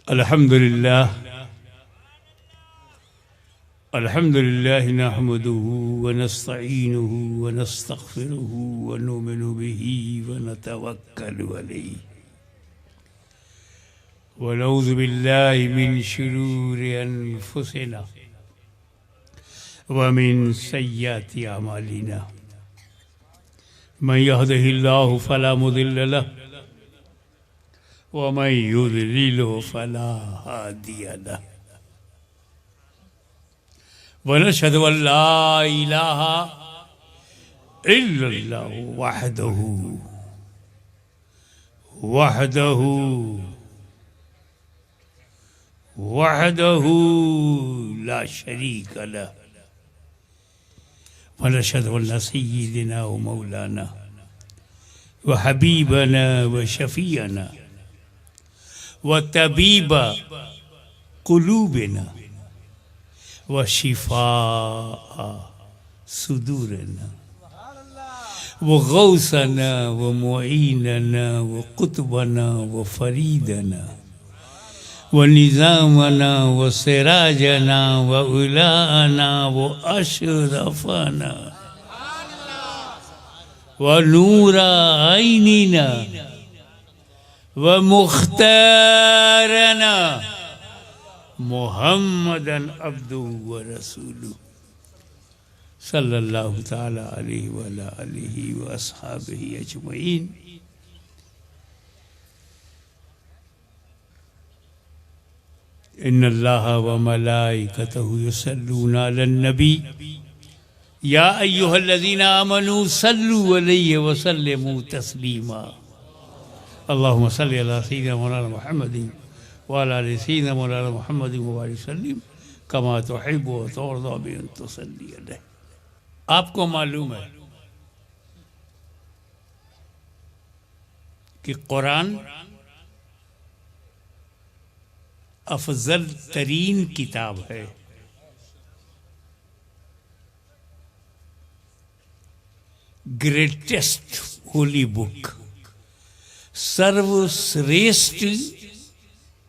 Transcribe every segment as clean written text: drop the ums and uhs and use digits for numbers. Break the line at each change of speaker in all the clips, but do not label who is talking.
अल्हम्दुलिल्लाह अल्हम्दुलिल्लाह नहमदुहु व नस्तईनुहु व नस्तगफिरुहु व नुमिनु बिही व नतवक्कलु अलैहि व नऊज़ु बिल्लाहि मिन शुरूरि अनफुसिना व मिन सय्यिआति अमालिना मन यहदिहिल्लाहु फला मुदिल्ल लहु व मन युद्लिलहु फला हादिय लहु वनशहदु अल्ला इलाहा इल्लल्लाहु वहदहु वहदहु वहदहु ला शरीक लहु वनशहदु अन्न सय्यिदना व मौलाना व हबीबना व शफीअना व तबीब कुलूबिना व शिफा सुदूरना व गौसना व मुईनना व कुतुबना व फरीदना व निज़ामना व सिराजना व उलाना व अशरफना व नूरा आइनिना व मुख्तारना मुहम्मदन अब्दुहु व रसूलुहु सल्लल्लाहु ताला अलैहि व अला आलिहि व अस्हाबिहि अजमईन। इन्नल्लाह व मलाइकतहु युसल्लूना अलन नबी या अय्युहल्लज़ीना आमनू सल्लु अलैहि व सल्लिमू तस्लीमा। अल्लाहुम्मा सल्लि अला सय्यिदिना मौलाना मुहम्मदिन वाला सय्यिदिना मौलाना मुहम्मद वसल्लम कमा तुहिब्बु व तुरज़ा बि अन तुसल्ली अलैहि। आपको मालूम है कि कुरान अफजल तरीन किताब है। ग्रेटेस्ट होली बुक, सर्वश्रेष्ठ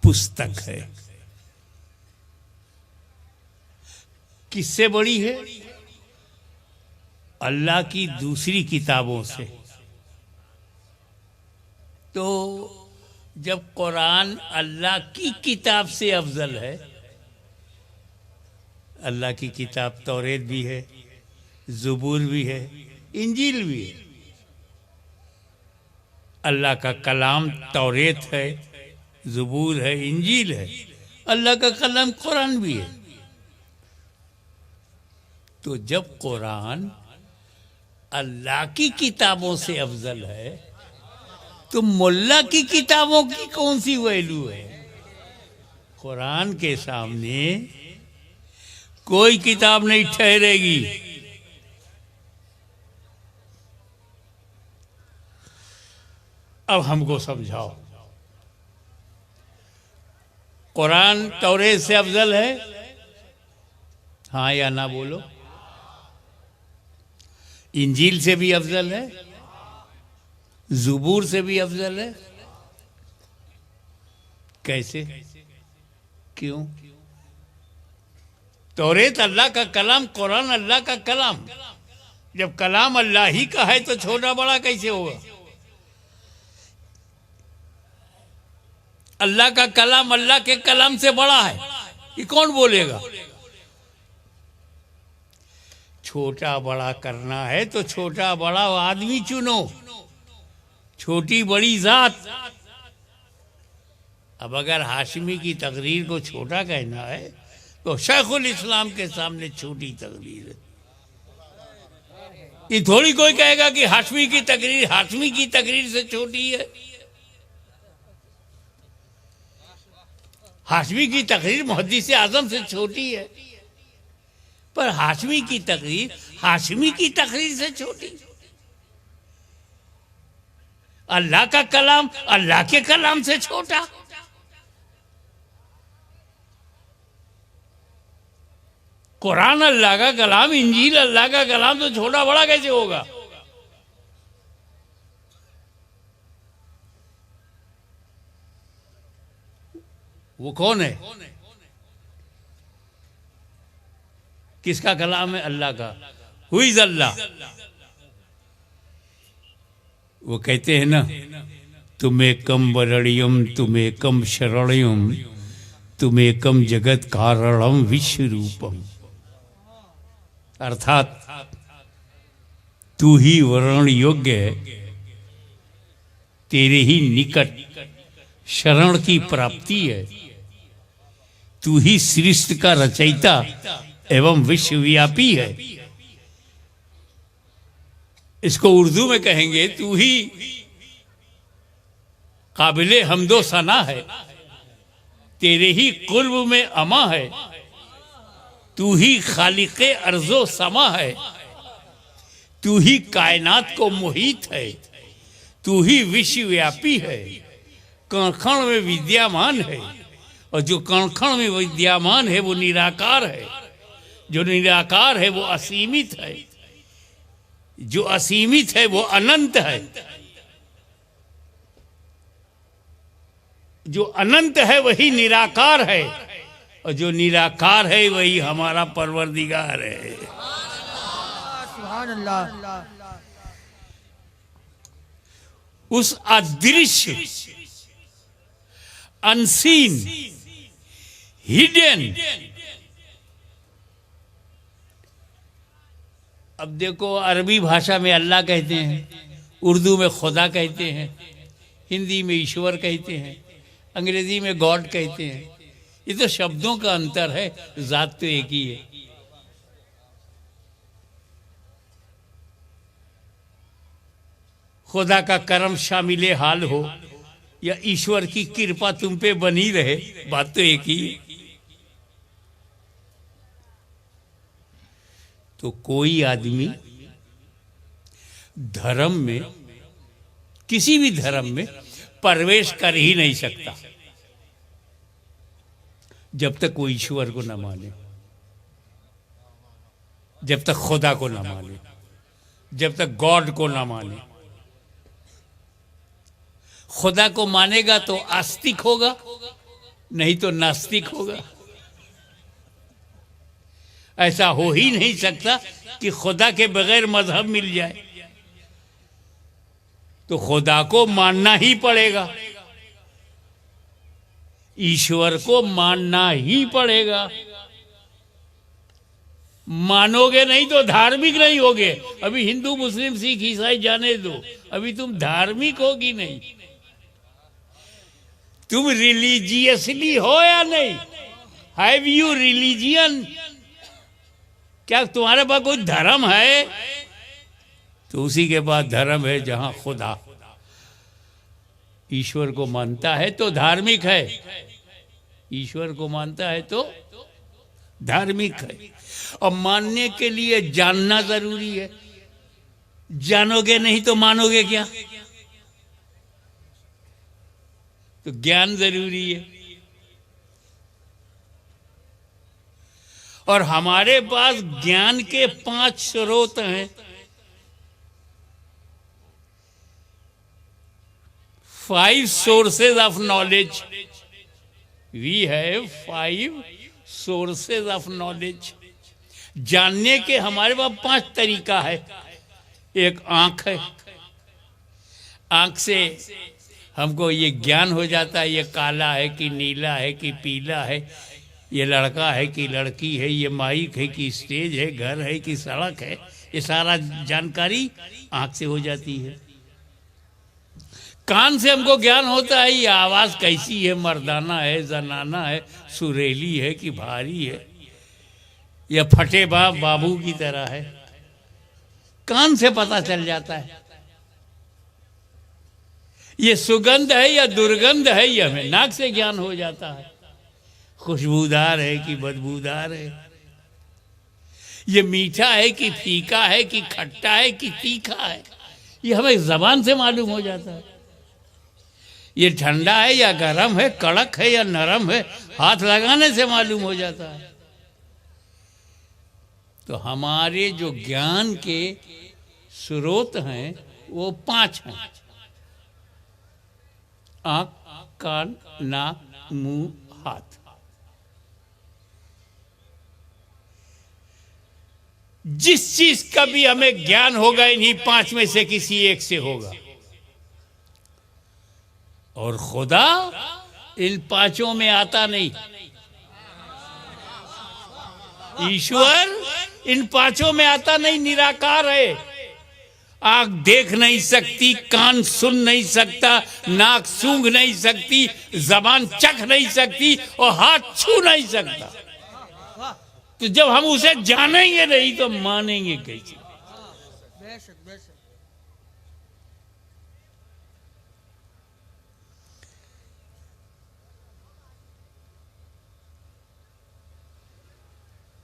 पुस्तक है। किससे बड़ी है? अल्लाह की दूसरी किताबों से। तो जब कुरान अल्लाह की किताब से अफजल है, अल्लाह की किताब तौरेत भी है, ज़बूर भी है, इंजील भी है। अल्लाह का कलाम तौरेत है, ज़बूर है, इंजील है। अल्लाह का कलाम कुरान भी है। तो जब कुरान अल्लाह की किताबों से अफजल है तो मुल्ला की किताबों की कौन सी वैल्यू है? कुरान के सामने कोई किताब नहीं ठहरेगी। अब हमको समझाओ, कुरान तौरेत से अफजल है? हाँ या ना बोलो। इंजील से भी अफजल है, ज़बूर से भी अफजल है। कैसे? क्यों? तौरेत अल्लाह का कलाम, कुरान अल्लाह का कलाम। जब कलाम अल्लाह ही का है तो छोटा बड़ा कैसे होगा? अल्लाह का कलाम अल्लाह के कलाम से बड़ा है, ये कौन बोलेगा? छोटा बड़ा करना है तो छोटा बड़ा आदमी चुनो, छोटी बड़ी जात। अब अगर हाशमी की तकरीर को छोटा कहना है तो शेखुल इस्लाम के सामने छोटी तकरीर है। ये थोड़ी कोई कहेगा कि हाशमी की तकरीर से छोटी है। हाशमी की तकरीर मुहद्दिस आज़म से छोटी है, पर हाशमी की तकरीर हाशमी की तकरीर से छोटी। अल्लाह का कलाम अल्लाह के कलाम से छोटा। कुरान अल्लाह का कलाम, इंजील अल्लाह का कलाम, तो छोटा बड़ा कैसे होगा? वो कौन है? किसका कलाम है? अल्लाह का। हु इज अल्लाह? वो कहते हैं ना, तुमेकम वरणियम तुमेकम शरणयम तुमेकम जगत कारणम विश्व रूपम। अर्थात तू ही वर्ण योग्य है, तेरे ही निकट शरण की प्राप्ति है, तू ही सृष्टि का रचयिता एवं विश्वव्यापी है। इसको उर्दू में कहेंगे, तू ही काबिले हमदो सना है, तेरे ही कुर्ब में अमा है, तू ही खालिके अर्जो समा है, तू ही कायनात को मोहित है, तू ही विश्वव्यापी है, कण कण में विद्यमान है, और जो कण कण में विद्यमान है वो निराकार है, जो निराकार है वो असीमित है, जो असीमित है वो अनंत है, जो अनंत है वही निराकार है, और जो निराकार है वही हमारा परवरदिगार है।
सुभान अल्लाह।
उस अदृश्य, अनसीन, हिडन, अब देखो अरबी भाषा में अल्लाह कहते हैं, उर्दू में खुदा कहते हैं, हिंदी में ईश्वर कहते हैं, अंग्रेजी में गॉड कहते हैं। ये तो शब्दों का अंतर है, जात तो एक ही है। खुदा का करम शामिल हाल हो या ईश्वर की कृपा तुम पे बनी रहे, बात तो एक ही है। तो कोई आदमी धर्म में, किसी भी धर्म में प्रवेश कर ही नहीं सकता जब तक वो ईश्वर को न माने, जब तक खुदा को न माने, जब तक गॉड को न माने। खुदा को मानेगा तो आस्तिक होगा, नहीं तो नास्तिक होगा। ऐसा हो ही नहीं सकता कि खुदा के बगैर मजहब मिल जाए। तो खुदा को मानना ही पड़ेगा, ईश्वर को मानना ही पड़ेगा। मानोगे नहीं तो धार्मिक नहीं होगे। अभी हिंदू मुस्लिम सिख ईसाई जाने दो, अभी तुम धार्मिक होगी नहीं। तुम रिलीजियसली हो या नहीं? Have you religion? क्या तुम्हारे पास कोई धर्म है? तो उसी के बाद धर्म है जहां खुदा ईश्वर को मानता है तो धार्मिक है, ईश्वर को मानता है तो धार्मिक है। और मानने के लिए जानना जरूरी है। जानोगे नहीं तो मानोगे क्या? तो ज्ञान जरूरी है। और हमारे पास ज्ञान के 5 स्रोत हैं। 5 sources of knowledge. We have 5 sources of knowledge. जानने के हमारे पास 5 तरीका है। एक आंख है, आंख से हमको ये ज्ञान हो जाता है, ये काला है कि नीला है कि पीला है, ये लड़का है कि लड़की है, ये माइक है कि स्टेज है, घर है कि सड़क है, ये सारा जानकारी आंख से हो जाती है। कान से हमको ज्ञान होता है ये आवाज़ कैसी है, मर्दाना है, जनाना है, सुरीली है कि भारी है, या फटे बाबू की तरह है। कान से पता चल जाता है। ये सुगंध है या दुर्गंध है, ये हमें नाक से ज्ञान हो जाता है। खुशबूदार है कि बदबूदार है, ये मीठा है कि फीका है कि खट्टा है कि तीखा है, ये हमें जबान से मालूम हो जाता है। ये ठंडा है या गर्म है, कड़क है या नरम है, हाथ लगाने से मालूम हो जाता है। तो हमारे जो ज्ञान के स्रोत हैं वो 5 हैं। आँख, कान, नाक, मुंह, हाथ। जिस चीज का भी हमें ज्ञान होगा इन्हीं पांच में से किसी एक से होगा, और खुदा इन पांचों में आता नहीं। ईश्वर इन पांचों में आता नहीं, निराकार है। आंख देख नहीं सकती, कान सुन नहीं सकता, नाक सूंघ नहीं सकती, जबान चख नहीं सकती और हाथ छू नहीं सकता। तो जब हम उसे जानेंगे नहीं तो मानेंगे कैसे?
बेशक बेशक।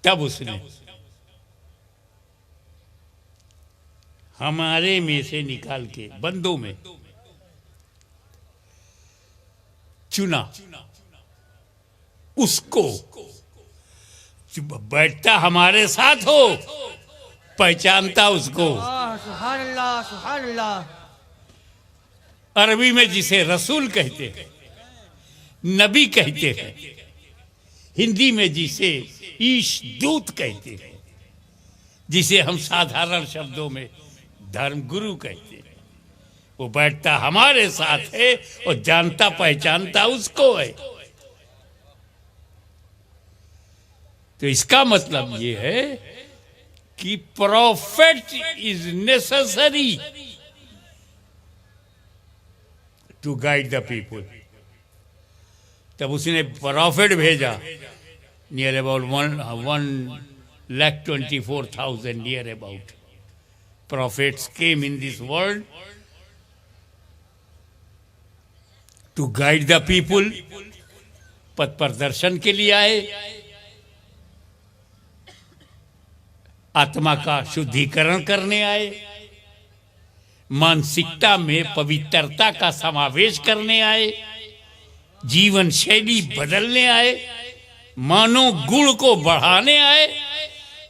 तब उसने हमारे में से निकाल के बंदों में चुना उसको, जो बैठता हमारे साथ हो, पहचानता उसको।
सुभान अल्लाह सुभान अल्लाह।
अरबी में जिसे रसूल कहते हैं, नबी कहते हैं, हिंदी में जिसे ईश दूत कहते हैं, जिसे हम साधारण शब्दों में धर्म गुरु कहते हैं, वो बैठता हमारे साथ है और जानता पहचानता उसको है। तो इसका मतलब ये है कि prophet is necessary to guide the people. तब उसने प्रॉफिट भेजा, near about 1,24,000 near about prophets came in this world to guide the people, पथ प्रदर्शन के लिए आए, आत्मा का शुद्धिकरण करने आए, मानसिकता में पवित्रता का समावेश करने आए, जीवन शैली बदलने आए, मानव गुण को बढ़ाने आए,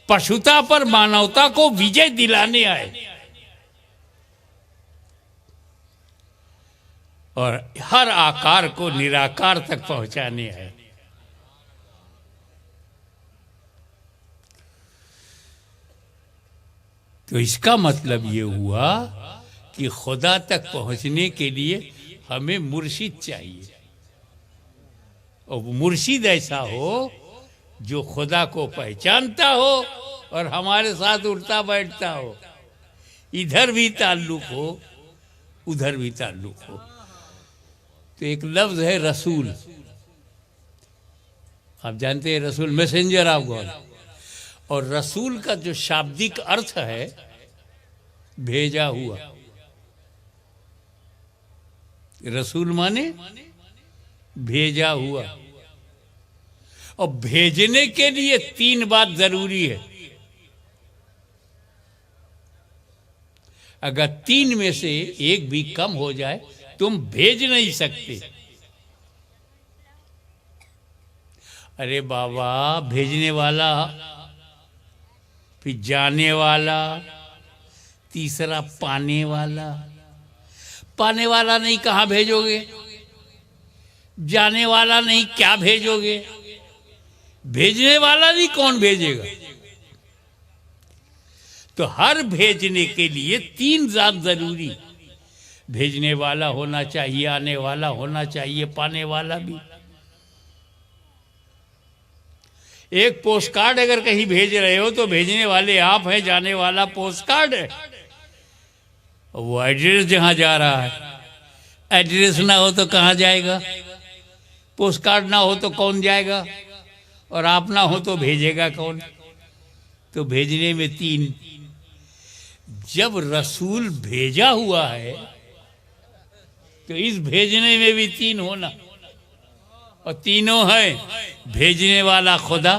पशुता पर मानवता को विजय दिलाने आए, और हर आकार को निराकार तक पहुंचाने आए। तो इसका मतलब ये हुआ कि खुदा तक पहुंचने के लिए हमें मुर्शिद चाहिए, और मुर्शिद ऐसा हो जो खुदा को पहचानता हो और हमारे साथ उठता बैठता हो, इधर भी ताल्लुक हो उधर भी ताल्लुक हो। तो एक लफ्ज है रसूल, आप जानते हैं रसूल मैसेंजर ऑफ गॉड, और रसूल का जो शाब्दिक अर्थ है भेजा हुआ। रसूल माने भेजा हुआ, और भेजने के लिए तीन बात जरूरी है। अगर तीन में से एक भी कम हो जाए तुम भेज नहीं सकते। अरे बाबा, भेजने वाला, फिर जाने वाला, तीसरा पाने वाला। पाने वाला नहीं कहाँ भेजोगे, जाने वाला नहीं क्या भेजोगे, भेजने वाला नहीं कौन भेजेगा। तो हर भेजने के लिए तीन जात जरूरी, भेजने वाला होना चाहिए, आने वाला होना चाहिए, पाने वाला भी। एक पोस्ट कार्ड अगर कहीं भेज रहे हो तो भेजने वाले आप हैं, जाने वाला पोस्ट कार्ड है। वो एड्रेस जहां जा रहा है, एड्रेस ना हो तो कहां जाएगा, पोस्ट कार्ड ना हो तो कौन जाएगा, और आप ना हो तो भेजेगा कौन। तो भेजने में तीन, जब रसूल भेजा हुआ है तो इस भेजने में भी तीन होना, और तीनों है भेजने वाला खुदा,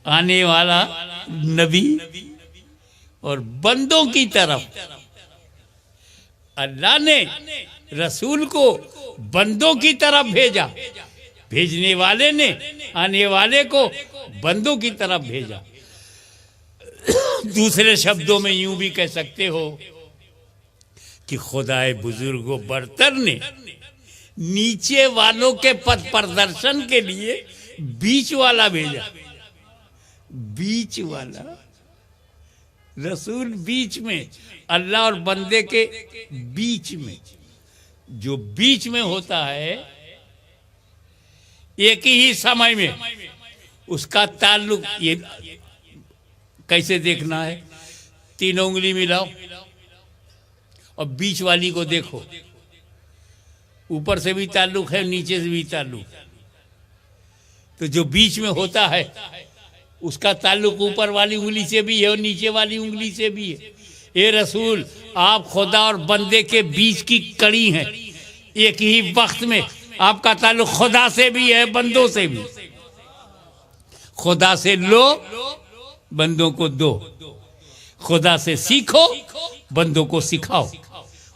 आने वाला नबी, और बंदों की तरफ अल्लाह ने रसूल को बंदों की तरफ भेजा, भेजने वाले ने आने वाले को बंदों की तरफ भेजा। दूसरे शब्दों में यूं भी कह सकते हो कि खुदाए बुजुर्गो बरतर ने नीचे वालों के पथ प्रदर्शन के लिए बीच वाला भेजा। बीच वाला रसूल, बीच में अल्लाह और बंदे के बीच में। जो बीच में होता है एक ही समय में, उसका ताल्लुक ये कैसे देखना है? 3 उंगली मिलाओ और बीच वाली को देखो, ऊपर से भी ताल्लुक है, नीचे से भी ताल्लुक। तो जो बीच में होता है उसका ताल्लुक ऊपर वाली उंगली से भी है और नीचे वाली उंगली से भी है। ए रसूल, आप खुदा और बंदे के बीच की कड़ी हैं। एक ही वक्त में आपका ताल्लुक खुदा से भी है, बंदों से भी। खुदा से लो, बंदों को दो। खुदा से सीखो, बंदों को सिखाओ।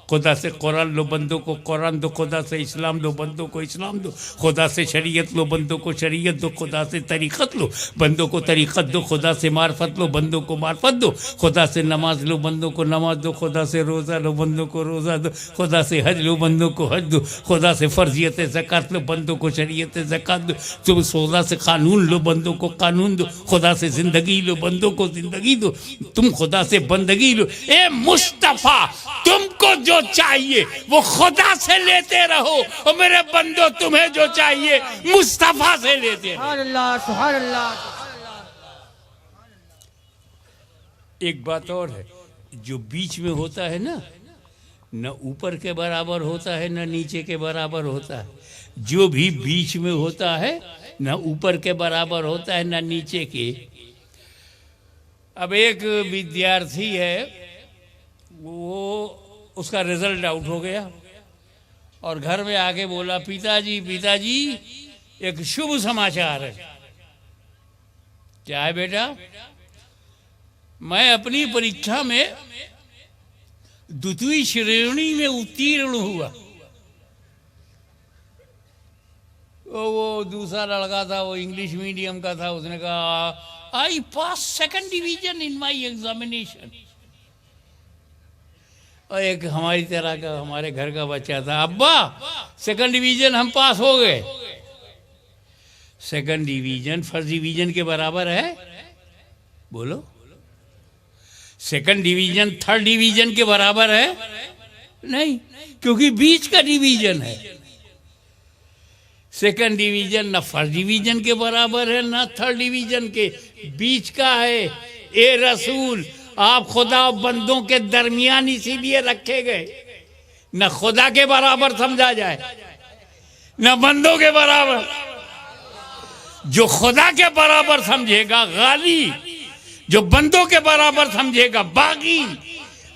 खुदा से कुरान लो, बंदों को कुरान दो। खुदा से इस्लाम लो, बंदों को इस्लाम दो। खुदा से शरीयत लो, बंदों को शरीयत दो। खुदा से तरीक़त लो, बंदों को तरीक़त दो। खुदा से मार्फत लो, बंदों को मार्फत दो। खुदा से नमाज लो, बंदों को नमाज दो। खुदा से रोज़ा लो, बंदों को रोज़ा दो। खुदा से हज लो, बंदों को हज दो। खुदा से फ़र्जियत ज़कात लो, बंदों को शरीयत ज़कात दो। तुम खुदा से कानून लो, बंदों को कानून दो। खुदा से ज़िंदगी लो, बंदों को ज़िंदगी दो। तुम खुदा से बंदगी लो। ए मुस्तफ़ा, तुमको जो चाहिए वो खुदा से लेते रहो, और मेरे बंदो तुम्हें जो चाहिए मुस्तफा से लेते रहो।
सुभान अल्लाह, सुभान अल्लाह, सुभान अल्लाह।
एक बात और है, जो बीच में होता है ना, न ऊपर के बराबर होता है न नीचे के बराबर होता है। जो भी बीच में होता है न ऊपर के बराबर होता है न नीचे के। अब एक विद्यार्थी है, वो उसका रिजल्ट आउट हो गया और घर में आके बोला, पिताजी पिताजी एक शुभ समाचार है। क्या है बेटा? मैं अपनी परीक्षा में द्वितीय श्रेणी में उत्तीर्ण हुआ। वो दूसरा लड़का था, वो इंग्लिश मीडियम का था। उसने कहा, I pass second division in my examination. और एक हमारी तरह का, हमारे घर का बच्चा था, अब्बा सेकंड डिवीजन हम पास हो गए। सेकंड डिवीजन फर्स्ट डिवीजन के बराबर है? बोलो। सेकंड डिवीजन थर्ड डिवीजन के बराबर है? नहीं, क्योंकि बीच का डिवीजन है। सेकंड डिवीजन न फर्स्ट डिवीजन के बराबर है न थर्ड डिवीजन के, बीच का है। ए रसूल, आप खुदा और बंदों के दरमियान इसीलिए रखे गए, न खुदा के बराबर समझा जाए न बंदों के बराबर। जो खुदा के बराबर समझेगा गाली, जो बंदों के बराबर समझेगा बागी।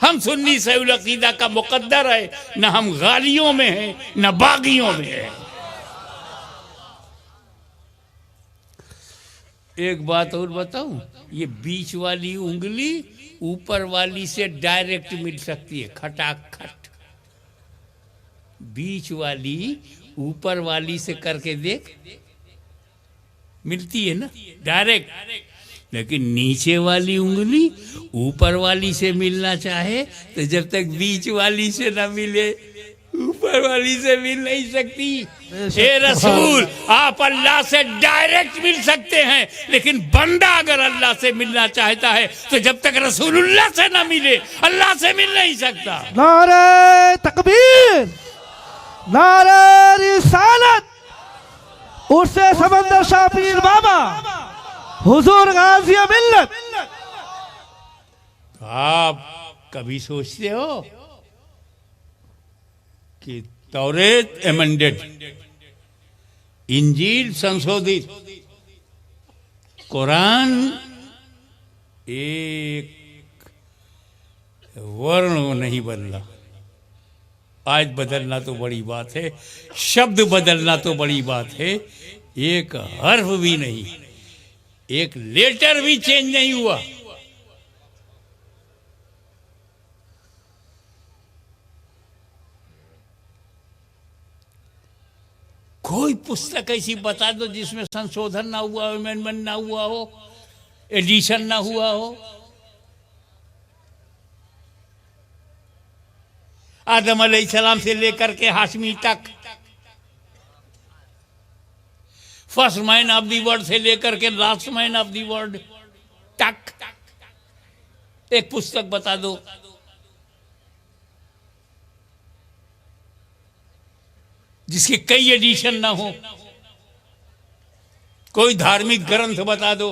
हम सुन्नी सहीउल अकीदा का मुकद्दर है, न हम गालियों में हैं न बागियों में हैं। एक बात और बताऊं, ये बीच वाली उंगली ऊपर वाली से डायरेक्ट मिल सकती है, खटाखट। बीच वाली ऊपर वाली से करके देख, मिलती है ना डायरेक्ट। लेकिन नीचे वाली उंगली ऊपर वाली से मिलना चाहे तो जब तक बीच वाली से ना मिले ऊपर वाली से मिल नहीं सकती। हे रसूल, आप अल्लाह से डायरेक्ट मिल सकते हैं, लेकिन बंदा अगर अल्लाह से मिलना चाहता है तो जब तक रसूलुल्लाह से ना मिले अल्लाह से मिल नहीं सकता।
नारे तकबीर, नारे रिसालत, उससे समंदर शाह पीर बाबा, हुजूर गाज़ी मिल्लत।
आप कभी सोचते हो कि तौरेत एमेंडेड, इंजील संशोधित, कुरान एक वर्ण नहीं बदला। आज बदलना तो बड़ी बात है, शब्द बदलना तो बड़ी बात है, एक हर्फ भी नहीं, एक लेटर भी चेंज नहीं हुआ। कोई पुस्तक ऐसी बता दो जिसमें संशोधन ना हुआ हो, अमेंडमेंट ना हुआ हो, एडिशन ना हुआ हो। आदम अलैहिस्सलाम से लेकर के हाशमी तक first man of the world से लेकर के last man of the world तक एक पुस्तक बता दो। जिसके कई एडिशन ना हो। कोई धार्मिक ग्रंथ बता दो।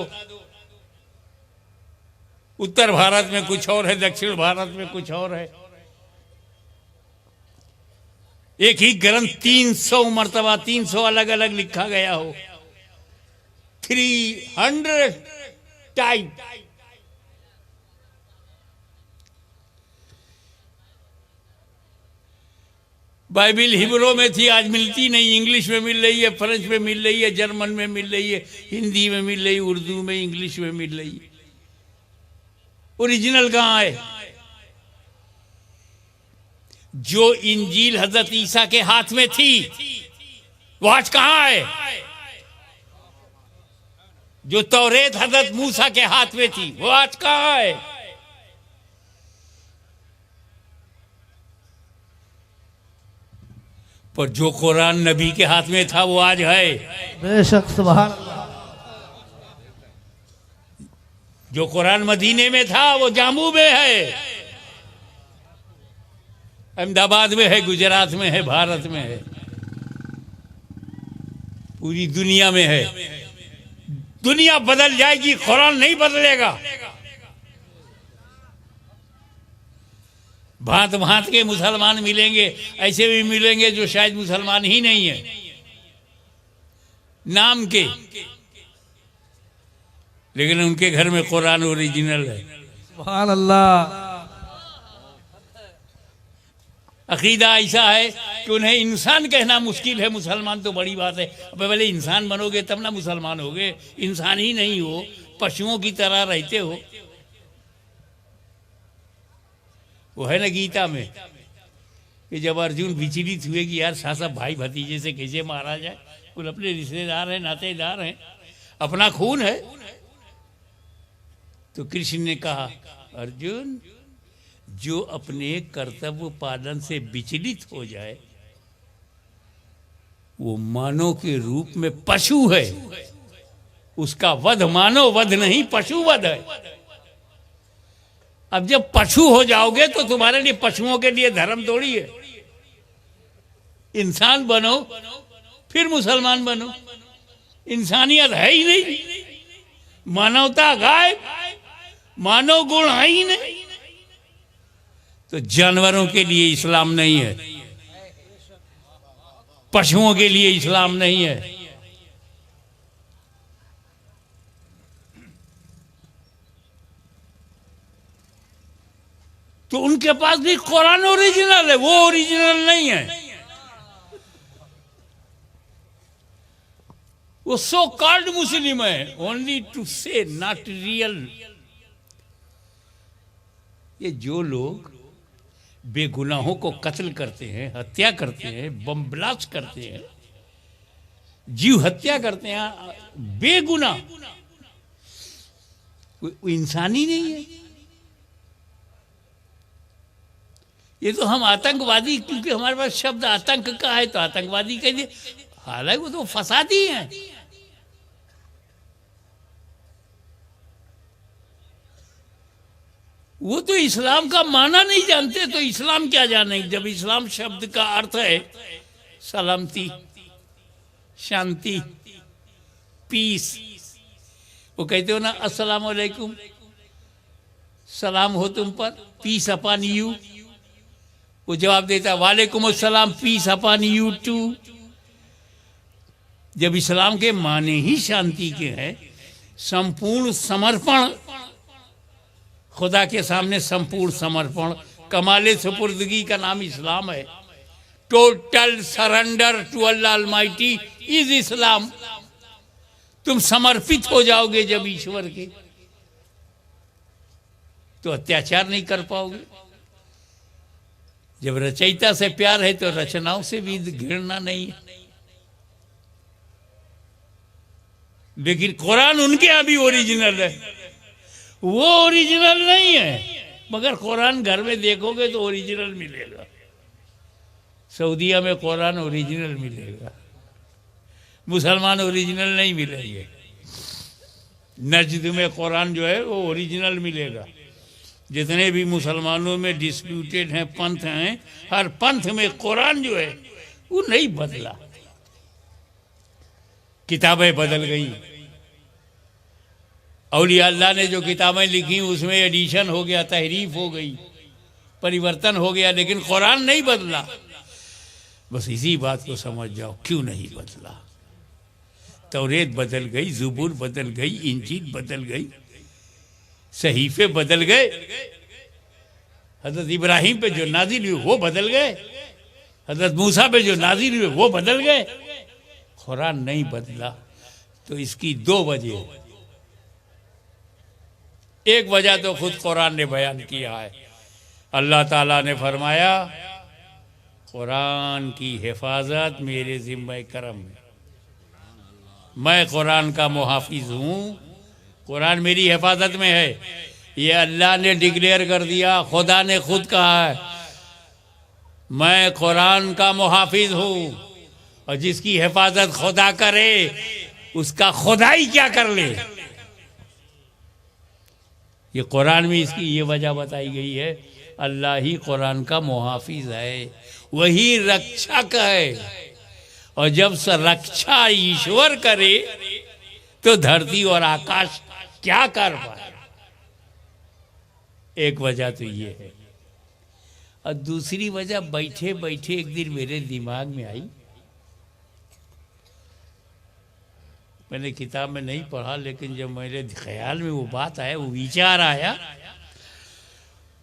उत्तर भारत में कुछ और है, दक्षिण भारत में कुछ और है। एक ही ग्रंथ 300 मर्तबा 300 अलग अलग लिखा गया हो, 300 टाइम। बाइबिल हिब्रू में थी, आज मिलती नहीं। इंग्लिश में मिल रही है, फ्रेंच में मिल रही है, जर्मन में मिल रही है, हिंदी में मिल रही है, उर्दू में, इंग्लिश में मिल रही है। ओरिजिनल कहां है? जो इंजील हजरत ईसा के हाथ में थी वो आज कहां है? जो तौरेत हजरत मूसा के हाथ में थी वो आज कहां है? पर जो कुरान नबी के हाथ में था वो आज है।
बेशक, सुभान अल्लाह।
जो कुरान मदीने में था वो जामू में है, अहमदाबाद में है, गुजरात में है, भारत में है, पूरी दुनिया में है। दुनिया बदल जाएगी, कुरान नहीं बदलेगा। भांत भांत के मुसलमान मिलेंगे, ऐसे भी मिलेंगे जो शायद मुसलमान ही नहीं है, नाम के, लेकिन उनके घर में कुरान ओरिजिनल है।
सुभान अल्लाह।
अकीदा ऐसा है कि उन्हें इंसान कहना मुश्किल है। मुसलमान तो बड़ी बात है। अब पहले इंसान बनोगे तब ना मुसलमान होगे। इंसान ही नहीं हो, पशुओं की तरह रहते हो। वो है ना गीता में कि जब अर्जुन विचलित हुए कि यार साहब भाई भतीजे से कैसे मारा जाए, बोले अपने रिश्तेदार हैं, नातेदार हैं, अपना खून है। तो कृष्ण ने कहा, अर्जुन जो अपने कर्तव्य पालन से विचलित हो जाए वो मानव के रूप में पशु है। उसका वध मानव वध नहीं, पशु वध है। अब जब पशु हो जाओगे तो तुम्हारे लिए पशुओं के लिए धर्म थोड़ी है। इंसान बनो फिर मुसलमान बनो। इंसानियत है ही नहीं, मानवता गायब, मानव गुण है ही नहीं। तो जानवरों के लिए इस्लाम नहीं है, पशुओं के लिए इस्लाम नहीं है। तो उनके पास भी कुरान ओरिजिनल है, वो ओरिजिनल नहीं है। वो सो कॉल्ड मुस्लिम है, ओनली टू से नॉट रियल। ये जो लोग बेगुनाहों को कत्ल करते हैं, हत्या करते हैं, बम ब्लास्ट करते हैं, जीव हत्या करते हैं बेगुनाह, वो इंसान ही नहीं है। ये तो हम आतंकवादी, क्योंकि हमारे पास शब्द आतंक का है तो आतंकवादी कह दिए, हालांकि वो तो फसादी हैं। वो तो इस्लाम का माना नहीं जानते, तो इस्लाम क्या जानेंगे? जब इस्लाम शब्द का अर्थ है सलामती, शांति, पीस। वो कहते हो ना अस्सलाम वालेकुम, सलाम हो तुम पर, पीस अपॉन यू। वो जवाब देता वालेकुम अस्सलाम, पीस अपॉन यू टू। जब इस्लाम के माने ही शांति के हैं, संपूर्ण समर्पण, खुदा के सामने संपूर्ण समर्पण, कमाले सुपुर्दगी का नाम इस्लाम है। Total surrender to Allah almighty is Islam. तुम समर्पित हो जाओगे जब ईश्वर के, तो अत्याचार नहीं कर पाओगे। जब रचयिता से प्यार है तो रचनाओं से भी घृणा नहीं है। लेकिन कुरान उनके यहाँ भी ओरिजिनल है, वो ओरिजिनल नहीं है। मगर कुरान घर में देखोगे तो ओरिजिनल मिलेगा। सऊदीया में कुरान ओरिजिनल मिलेगा, मुसलमान ओरिजिनल नहीं मिलेंगे। नजद में कुरान जो है वो ओरिजिनल मिलेगा। जितने भी मुसलमानों में डिस्प्यूटेड हैं पंथ हैं, हर पंथ में कुरान जो है वो नहीं बदला। किताबें बदल गई, औलिया अल्लाह ने जो किताबें लिखी उसमें एडिशन हो गया, तहरीफ हो गई, परिवर्तन हो गया, लेकिन कुरान नहीं बदला। बस इसी बात को समझ जाओ क्यों नहीं बदला। तौरेत बदल गई, ज़बूर बदल गई, इंजील बदल गई, सहीफे बदल गए, हजरत इब्राहिम पे जो नाजिल हुए वो बदल गए, हजरत मूसा पे जो नाजिल हुए वो बदल गए, कुरान नहीं बदला। तो इसकी दो वजह, एक वजह तो खुद कुरान ने बयान किया है। अल्लाह ताला ने फरमाया कुरान की हिफाजत मेरे ज़िम्मे करम है, मैं कुरान का मुहाफिज हूँ, कुरान मेरी हिफाजत में है। ये अल्लाह ने डिक्लेयर कर दिया, खुदा ने खुद कहा है मैं कुरान का मुहाफिज हूँ, और जिसकी हिफाजत खुदा करे उसका खुदा ही क्या कर ले। ये कुरान में इसकी ये वजह बताई गई है, अल्लाह ही कुरान का मुहाफिज है, वही रक्षक है। और जब से रक्षा ईश्वर करे तो धरती और आकाश क्या कर पाए। एक वजह तो ये है। और दूसरी वजह बैठे बैठे एक दिन मेरे दिमाग में आई, मैंने किताब में नहीं पढ़ा, लेकिन जब मेरे ख्याल में वो बात आया, वो विचार आया,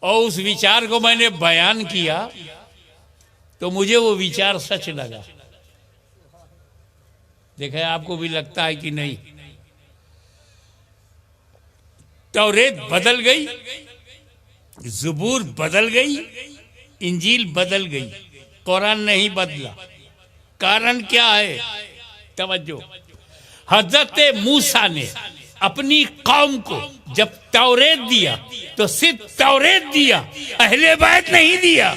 और उस विचार को मैंने बयान किया, तो मुझे वो विचार सच लगा। देखा आपको भी लगता है कि नहीं। तौरेत बदल गई, ज़बूर बदल गई, इंजील बदल गई, कुरान नहीं बदला। कारण क्या है? तवज्जो। हजरत मूसा ने अपनी कौम को जब तौरेत दिया तो सिर्फ तौरेत दिया, अहले बैत नहीं दिया।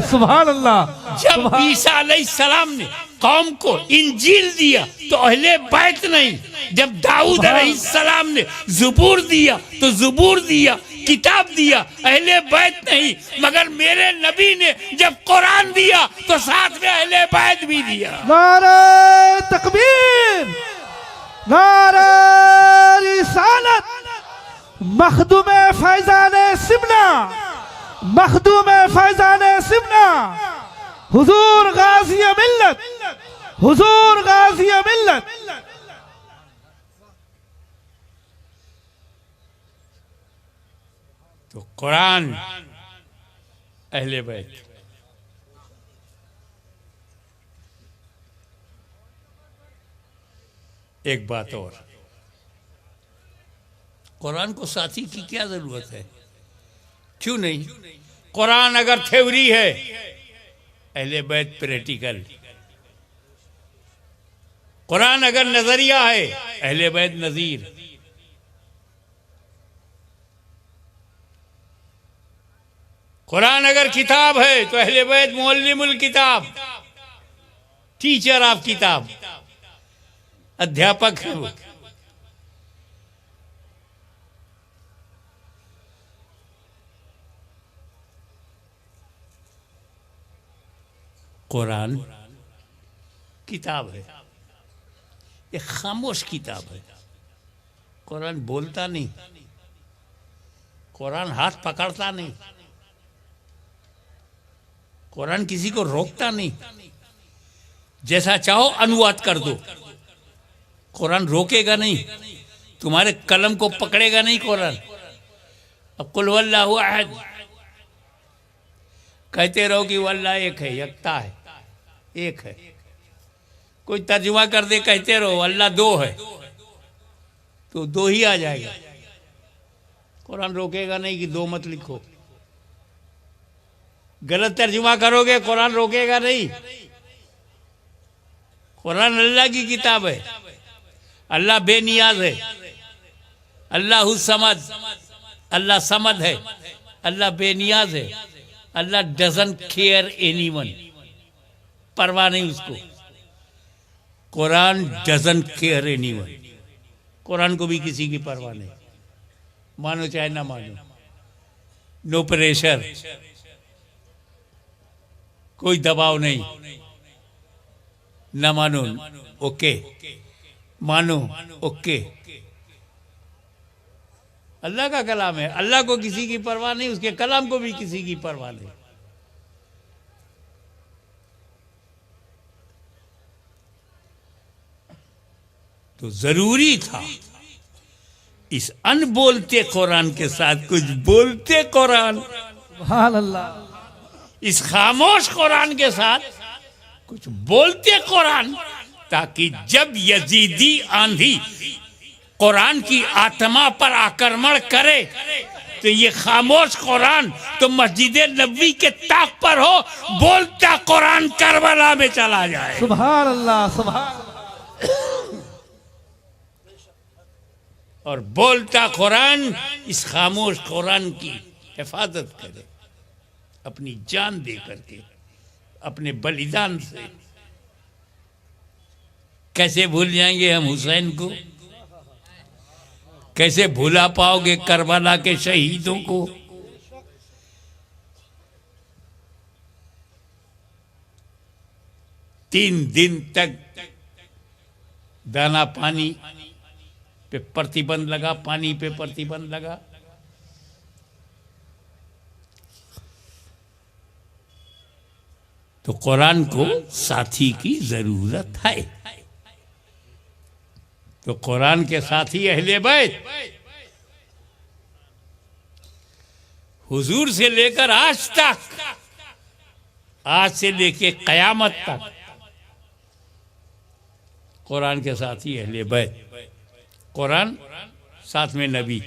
सुभान अल्लाह।
जब ईसा अलैहिस्सलाम ने कौम को इंजील दिया तो अहले बैत नहीं। जब दाऊद अलैहिस्सलाम ने ज़बूर दिया तो ज़बूर दिया, किताब दिया, अहले बैत नहीं। मगर मेरे नबी ने जब कुरान दिया तो साथ में अहले बैत भी दिया।
नारे तकबीर, नारे रिसालत, मखदूम फैजान सिमना, मखदूम फैजान सिमना, हुजूर गाजी मिल्लत, हुजूर गाजी मिल्लत।
तो कुरान अहले बैत। एक बात और, कुरान को साथी की क्या जरूरत है? क्यों नहीं? कुरान अगर थ्योरी है, अहले बैत प्रैक्टिकल। कुरान अगर नजरिया है, अहले बैत नजीर। कुरान अगर किताब है तो अहले बैत मुअल्लिमुल किताब, टीचर ऑफ किताब, अध्यापक है वो। कुरान किताब है, एक खामोश किताब है। कुरान बोलता नहीं, कुरान हाथ पकड़ता नहीं, कुरान किसी को रोकता नहीं। जैसा चाहो अनुवाद कर दो, कुरान रोकेगा नहीं, तुम्हारे कलम को पकड़ेगा नहीं कुरान। अब कुल वल्लाहु अहद कहते रहो कि वल्लाह एक है, यकता है, एक है। कोई तर्जुमा कर दे, कहते रहो अल्लाह दो है, तो दो ही आ जाएगा। कुरान रोकेगा नहीं कि दो मत लिखो। गलत तर्जुमा करोगे, कुरान रोकेगा नहीं। कुरान अल्लाह की किताब है, अल्लाह बेनियाज है, अल्लाह समद, अल्लाह समद है, अल्लाह बेनियाज है, अल्लाह डजंट केयर एनीवन, परवाह नहीं उसको। Quran doesn't care anyone. Quran को भी किसी की परवाह नहीं, मानो चाहे ना मानो, नो प्रेशर, कोई दबाव नहीं, ना मानो ओके, मानो ओके। अल्लाह का कलाम है, अल्लाह को किसी की परवाह नहीं, उसके कलाम को भी किसी की परवाह नहीं। तो जरूरी था इस अनबोलते कुरान के साथ कुछ बोलते कुरान,
सुभान अल्लाह,
इस खामोश कुरान के साथ कुछ बोलते कुरान, ताकि जब यजीदी आंधी कुरान की आत्मा पर आक्रमण करे तो ये खामोश कुरान तो मस्जिद नबवी के ताक पर हो, बोलता कुरान करबला में चला जाए।
सुभान अल्लाह, सुभान।
और बोलता कुरान इस खामोश कुरान की हिफाजत करे अपनी जान दे करके, अपने बलिदान से। कैसे भूल जाएंगे हम हुसैन को, कैसे भूला पाओगे करबला के शहीदों को। तीन दिन तक दाना पानी पे प्रतिबंध लगा, पानी पे प्रतिबंध लगा। तो कुरान को साथी की जरूरत है। तो कुरान के साथी अहले बैत हुजूर से लेकर आज तक, आज से लेकर कयामत तक कुरान के साथी अहले बैत। कुरान साथ में नबी,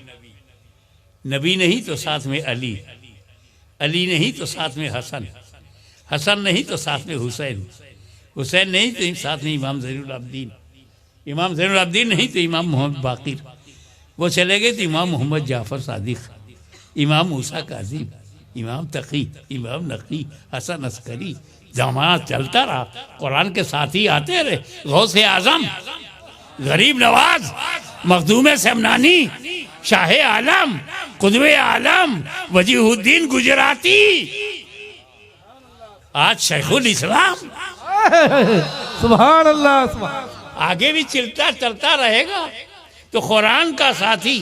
नबी नहीं तो साथ में अली, अली नहीं तो साथ में हसन, हसन नहीं तो साथ में हुसैन, हुसैन नहीं तो साथ में इमाम ज़ैनुल आबिदीन, इमाम ज़ैनुल आबिदीन नहीं तो इमाम मोहम्मद बाक़िर, वो चले गए तो इमाम मोहम्मद जाफ़र सादिक, इमाम मूसा काज़िम, इमाम तक़ी, इमाम नक़ी, हसन अस्करी। जमाना चलता रहा, कुरान के साथी आते रहे। गौसे आज़म, गरीब नवाज, मखदूम समनानी, शाह आलम, कुतुब आलम, वजीहुद्दीन गुजराती, आज शेखुल इस्लाम।
सुभान अल्लाह, सुभान।
आगे भी चलता रहेगा। तो कुरान का साथी,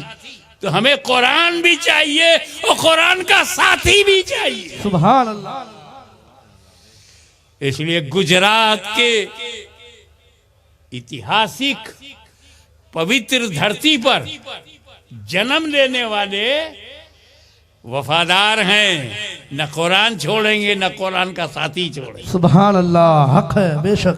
तो हमें कुरान भी चाहिए और कुरान का साथी भी चाहिए।
सुभान अल्लाह।
इसलिए गुजरात के ऐतिहासिक पवित्र धरती पर जन्म लेने वाले वफादार हैं, न कुरान छोड़ेंगे न कुरान का साथी छोड़ेंगे।
सुभान अल्लाह, हक है बेशक।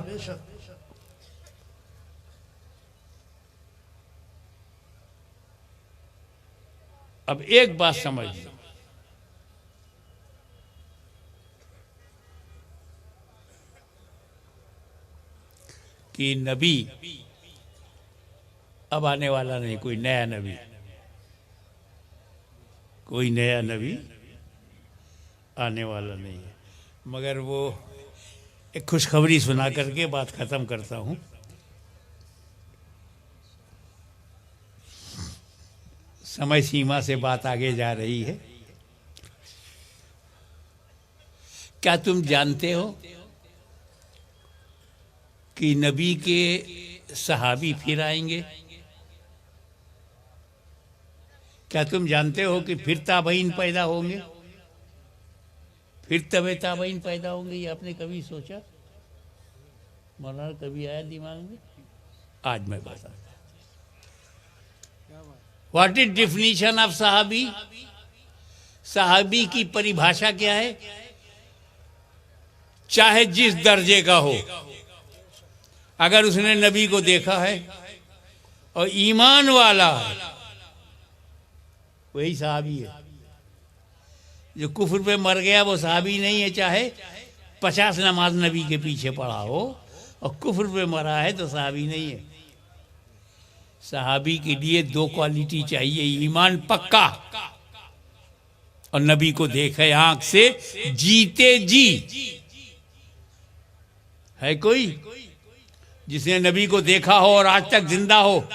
अब एक बात समझ लो, कि नबी अब आने वाला नहीं, कोई नया नबी, कोई नया नबी आने वाला नहीं है। मगर वो एक खुशखबरी सुना करके बात ख़त्म करता हूँ। समय सीमा से बात आगे जा रही है। क्या तुम जानते हो कि नबी के सहाबी फिर आएंगे? क्या तुम जानते हो कि फिर ताबईन पैदा होंगे, फिर तबे ताबईन पैदा होंगे? ये आपने कभी सोचा? मौलाना कभी आया दिमाग में? आज मैं बताता हूं। व्हाट इज डिफिनीशन ऑफ सहाबी? सहाबी की परिभाषा क्या है? चाहे जिस दर्जे का हो, अगर उसने नबी को देखा है और ईमान वाला है, वही सहाबी है। जो कुफ्र पे मर गया वो सहाबी नहीं है, चाहे 50 नमाज नबी के पीछे पढ़ा हो और कुफ्र पे मरा है तो सहाबी नहीं है। सहाबी के लिए 2 क्वालिटी चाहिए, ईमान पक्का और नबी को देखे आंख से जीते जी। है कोई? जिसने नबी को देखा हो और आज तक जिंदा हो,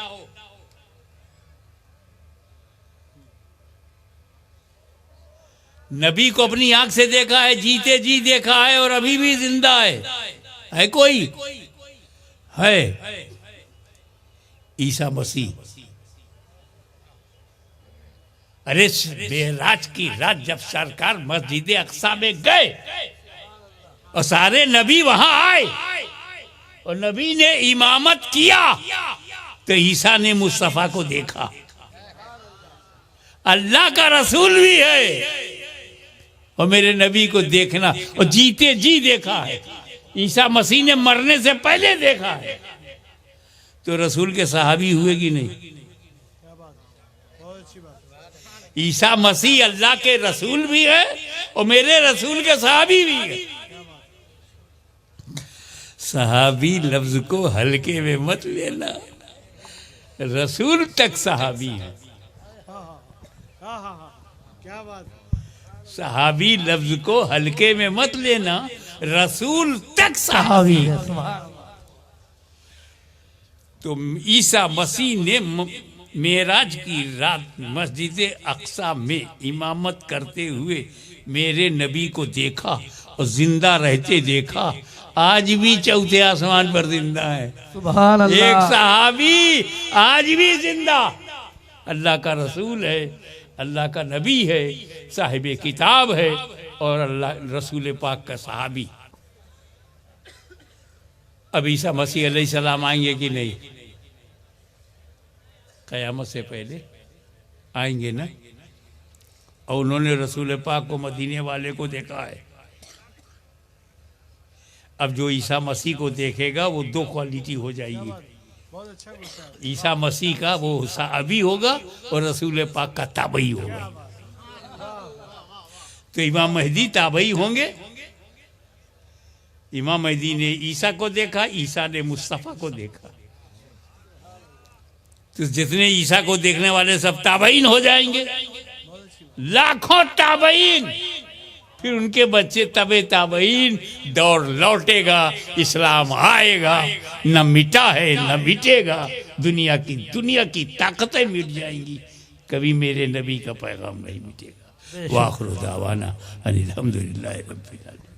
नबी को अपनी आंख से देखा है, जीते जी देखा है और अभी भी जिंदा है कोई? है ईसा मसीह। अरे मेराज की रात जब सरकार मस्जिद अक्सा में गए और सारे नबी वहां आए और नबी ने इमामत किया, तो ईसा ने मुस्तफा को देखा। अल्लाह का रसूल भी है और मेरे नबी को देखना, और जीते जी देखा है। ईसा मसीह ने मरने से पहले देखा है, तो रसूल के सहाबी हुए कि नहीं? ईसा मसीह अल्लाह के रसूल भी है और मेरे रसूल के सहाबी भी है। सहाबी लफ्ज को हल्के में मत लेना, रसूल तक सहाबी है।
क्या बात।
सहाबी लफ्ज को हल्के में मत लेना, रसूल तक सहाबी है। तो ईसा मसीह ने मेराज की रात मस्जिद अक्सा में इमामत करते हुए मेरे नबी को देखा और जिंदा रहते देखा। आज भी चौथे आसमान पर जिंदा है।
सुभान अल्लाह।
एक सहाबी आज भी जिंदा, अल्लाह का रसूल है, अल्लाह का नबी है, साहिब किताब है और अल्लाह रसूल पाक का सहाबी। अब ईसा मसीह अलैहिस्सलाम आएंगे कि नहीं? क़यामत से पहले आएंगे ना। और उन्होंने रसूल पाक को, मदीने वाले को देखा है। अब जो ईसा मसीह को देखेगा वो दो क्वालिटी हो जाएगी। ईसा मसीह का वो सहाबी होगा और रसूल पाक का ताबई होगा। तो इमाम महदी ताबई होंगे। इमाम महदी ने ईसा को देखा, ईसा ने मुस्तफ़ा को देखा। तो जितने ईसा को देखने वाले सब ताबईन हो जाएंगे, लाखों ताबईन। फिर उनके बच्चे तबे ताबईन, दौर लौटेगा, इस्लाम आएगा, न मिटा है न मिटेगा। दुनिया की ताकतें मिट जाएंगी, कभी मेरे नबी का पैगाम नहीं मिटेगा। वाखिर दावाना अनिल हम्दुलिल्लाहि रब्बिल आलमीन।